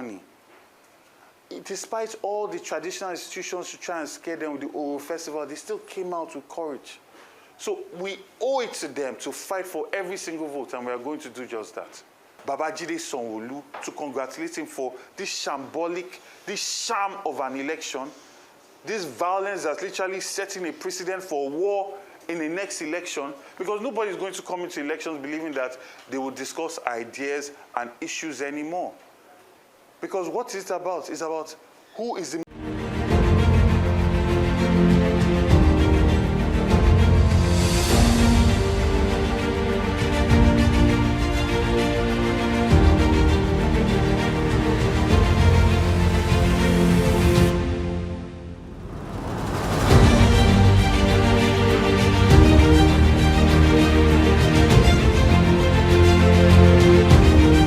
money. Despite all the traditional institutions to try and scare them with the Olu festival, they still came out with courage. So we owe it to them to fight for every single vote, and we are going to do just that. Babajide Sanwo-Olu, to congratulate him for this shambolic, this sham of an election, this violence that's literally setting a precedent for war in the next election, because nobody is going to come into elections believing that they will discuss ideas and issues anymore. Because what is it about? It's about who is the...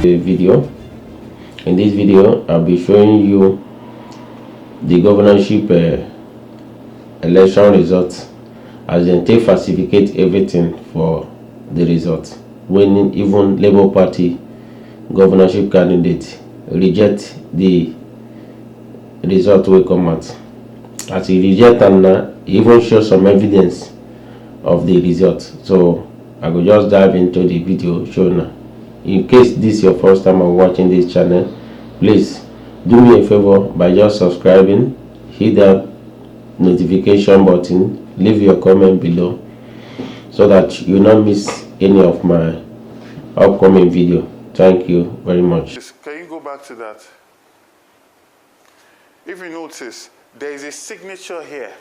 Video. In this video, I'll be showing you the governorship election results, as they take falsificate everything for the result. When even Labour Party governorship candidate reject the result will come out. As he reject and now, he even show some evidence of the result. So I will just dive into the video show now. In case this is your first time of watching this channel, please do me a favor by just subscribing, hit that notification button, leave your comment below so that you will not miss any of my upcoming video. Thank you very much. Can you go back to that? If you notice, there is a signature here,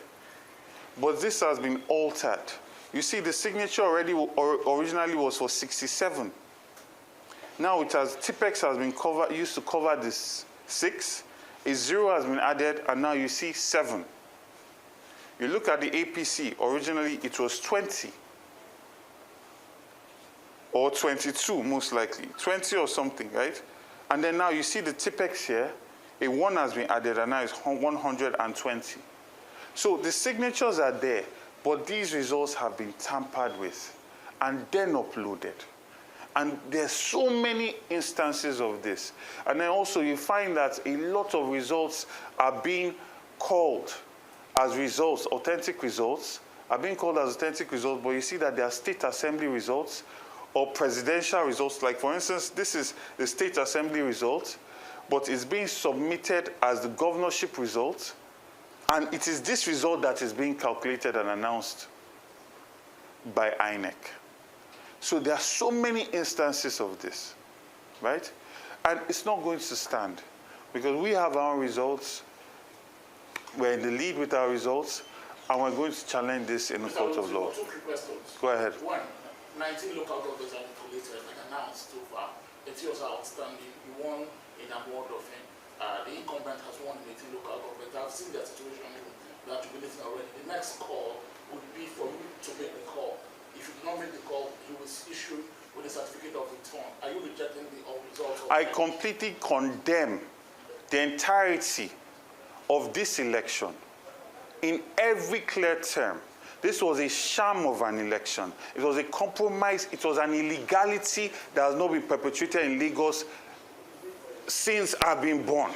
but this has been altered. You see, the signature already originally was for 67. Now it has, Tipex has been used to cover this 6, a 0 has been added, and now you see 7. You look at the APC, originally it was 20, or 22 most likely, 20 or something, right? And then now you see the Tipex here, a 1 has been added, and now it's 120. So the signatures are there, but these results have been tampered with and then uploaded. And there's so many instances of this. And then also you find that a lot of results are being called as results, authentic results, are being called as authentic results, but you see that they are state assembly results or presidential results. Like for instance, this is the state assembly result, but it's being submitted as the governorship result. And it is this result that is being calculated and announced by INEC. So there are so many instances of this, right? And it's not going to stand because we have our results, we're in the lead with our results, and we're going to challenge this in the court of law. Two quick questions. Go ahead. One, 19 local governments are collated and announced so far. The two are outstanding. You won in a ward of him. The incumbent has won in 18 local governments. I've seen their situation, that jubilating already. The next call would be for you to make the call. If you do not make the call, you will issue with a certificate of return. Are you rejecting the results? I completely condemn the entirety of this election in every clear term. This was a sham of an election. It was a compromise. It was an illegality that has not been perpetrated in Lagos since I've been born.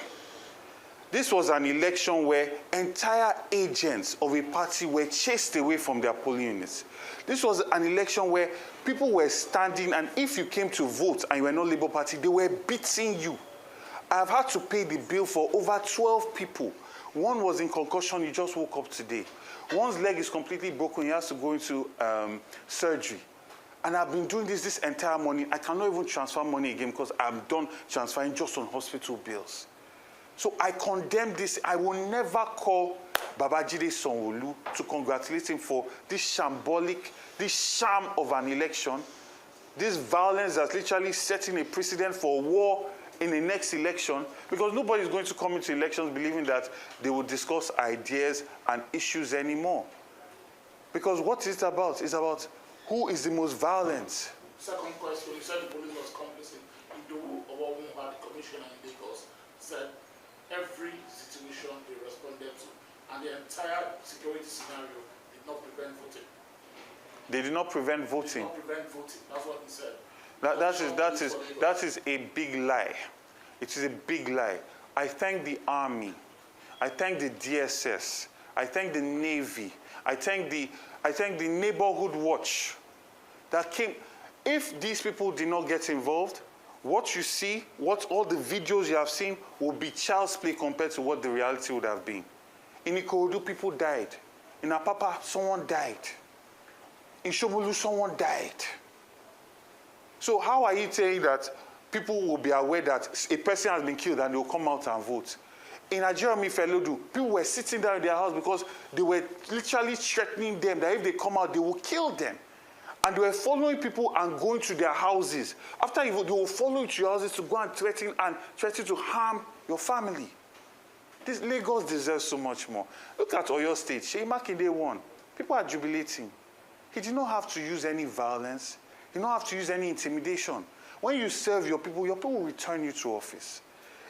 This was an election where entire agents of a party were chased away from their polling units. This was an election where people were standing, and if you came to vote and you were not Labour Party, they were beating you. I've had to pay the bill for over 12 people. One was in concussion, he just woke up today. One's leg is completely broken, he has to go into surgery. And I've been doing this entire morning. I cannot even transfer money again because I'm done transferring just on hospital bills. So I condemn this. I will never call Babajide Sanwo-Olu to congratulate him for this shambolic, this sham of an election, this violence that's literally setting a precedent for war in the next election, because nobody is going to come into elections believing that they will discuss ideas and issues anymore. Because what is it about? It's about who is the most violent. Second question, you said the police was complicit. The commissioner in Lagos said every situation they responded to, and the entire security scenario did not prevent voting. They did not prevent voting. They did not prevent voting. That's what he said. That is a big lie. It is a big lie. I thank the Army. I thank the DSS. I thank the Navy. I thank the Neighborhood Watch that came. If these people did not get involved, what you see, what all the videos you have seen will be child's play compared to what the reality would have been. In Ikorodu, people died. In Apapa, someone died. In Shom-Olu, someone died. So how are you saying that people will be aware that a person has been killed and they will come out and vote? In Nigeria, people were sitting down in their house because they were literally threatening them that if they come out, they will kill them. And they were following people and going to their houses. After you vote, they will follow you to your houses to go and threaten to harm your family. This Lagos deserves so much more. Look at Oyo State. Seyi Makinde won. People are jubilating. He did not have to use any violence. He did not have to use any intimidation. When you serve your people will return you to office.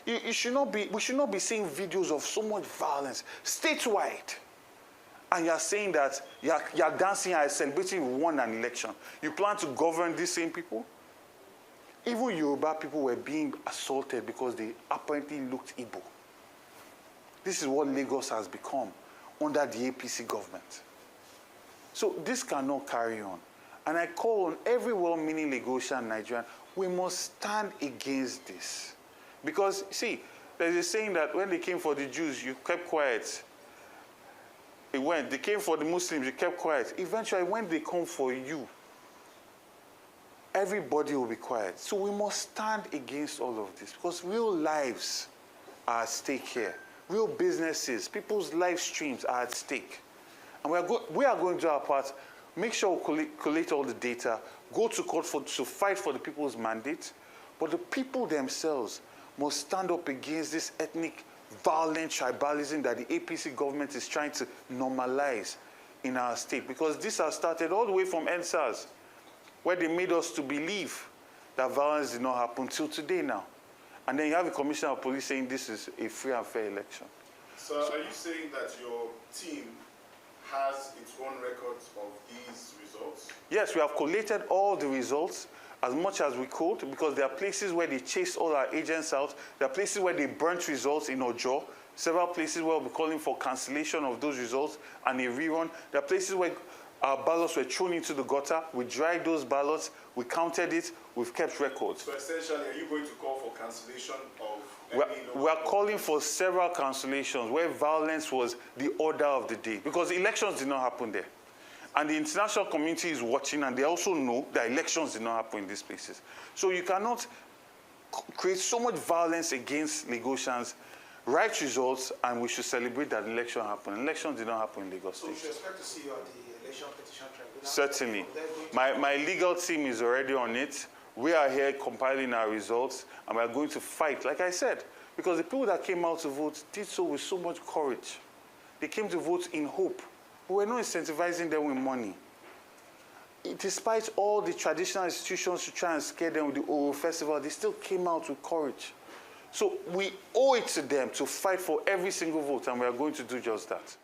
We should not be seeing videos of so much violence statewide. And you're saying that you're dancing and celebrating you won an election. You plan to govern these same people? Even Yoruba people were being assaulted because they apparently looked Igbo. This is what Lagos has become under the APC government. So this cannot carry on. And I call on every well-meaning Lagosian Nigerian, we must stand against this. Because, see, there's a saying that when they came for the Jews, you kept quiet. They came for the Muslims, you kept quiet. Eventually, when they come for you, everybody will be quiet. So we must stand against all of this because real lives are at stake here. Real businesses, people's live streams are at stake. And we are going to do our part. Make sure we collect all the data, go to court to fight for the people's mandate. But the people themselves must stand up against this ethnic violent tribalism that the APC government is trying to normalize in our state. Because this has started all the way from NSAS, where they made us to believe that violence did not happen till today now. And then you have a commissioner of police saying this is a free and fair election. So are you saying that your team has its own records of these results? Yes, we have collated all the results as much as we could because there are places where they chased all our agents out. There are places where they burnt results in Ojo. Several places where we'll be calling for cancellation of those results and a rerun. There are places where our ballots were thrown into the gutter. We dried those ballots. We counted it. We've kept records. So essentially, are you going to call for cancellation of we are calling for several cancellations where violence was the order of the day because elections did not happen there. And the international community is watching and they also know that elections did not happen in these places. So you cannot create so much violence against Lagosians, write results, and we should celebrate that election happened. Elections did not happen in Lagos State. So we should expect to see you at the election petition tribunal? Certainly. My legal team is already on it. We are here compiling our results, and we are going to fight, like I said, because the people that came out to vote did so with so much courage. They came to vote in hope. We were not incentivizing them with money. Despite all the traditional institutions to try and scare them with the Oro Festival, they still came out with courage. So we owe it to them to fight for every single vote, and we are going to do just that.